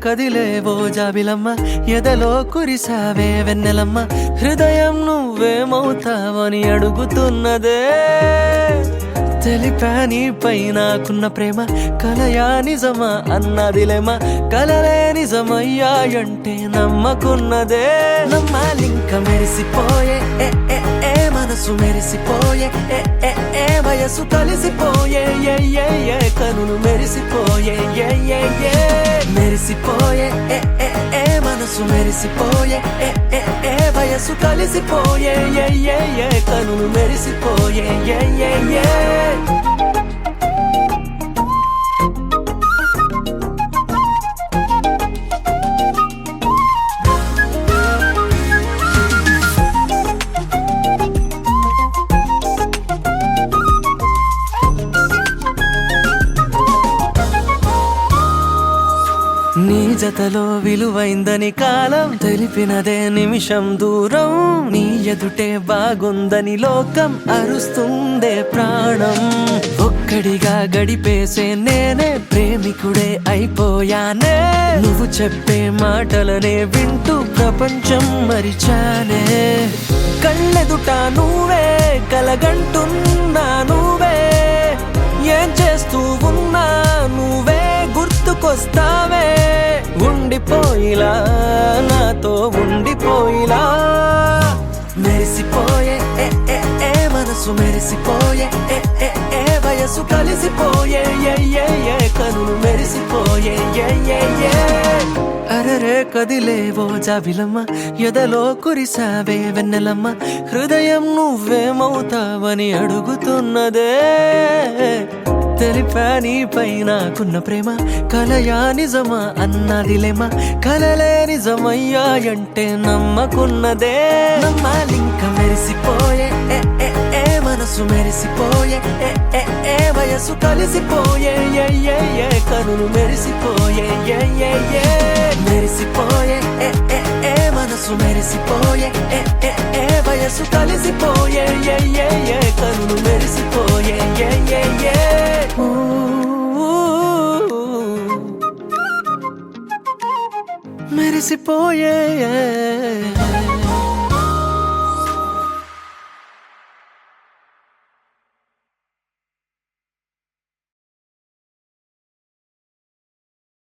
కదిలేవో జాబిలమ్మ ఎదలో కురిసావే వెన్నెలమ్మ హృదయం నువ్వేమవుతావని అడుగుతున్నదే తెలిపా నీపై నాకున్న ప్రేమ కలయా నిజమా అన్నదిలేమా కలలే నిజమయ్యాయంటే నమ్మకున్నదే నమ్మాలింక మెరిసిపోయే మనసు మెరిసిపోయే వయసు కలిసిపోయే కనులు మెరిసిపోయే మెరిసిపోయే మనసు మెరిసిపోయే వయసు కలిసిపోయే కనులు మెరిసిపోయే నీ జతలో విలువైందని కాలం తెలిపినదే నిమిషం దూరం నీ ఎదుటే బాగుందని లోకం అరుస్తుందే ప్రాణం ఒక్కడిగా గడిపేసే నేనే ప్రేమికుడే అయిపోయానే నువ్వు చెప్పే మాటలనే వింటూ ప్రపంచం మరిచానే కళ్ళెదుట నువ్వే కలగంటున్నా నువ్వే ఏం చేస్తూ ఉన్నా నువ్వే గుర్తుకొస్తావే ఉండిపోయిలా నాతో ఉండిపోయిలా మెరిసిపోయే మనసు మెరిసిపోయే వయసు కలిసిపోయే కనులు మెరిసిపోయే అరరే కదిలేవో జాబిలమ్మ ఎదలో కురిసావే వెన్నెలమ్మ హృదయం నువ్వేమవుతావని అడుగుతున్నదే తెలిపా నీపై నాకున్న ప్రేమ కలయా నిజమా అన్నదిలేమా కలలే నిజమయ్యాయంటే నమ్మకున్నదే నమ్మాలింక మెరిసిపోయే మనసు మెరిసిపోయే వయసు కలిసిపోయే కనులు మెరిసిపోయే మెరిసిపోయే మనసు మెరిసిపోయే వయసు కలిసిపోయే కనులు మెరిసిపోయే మెరిసిపోయే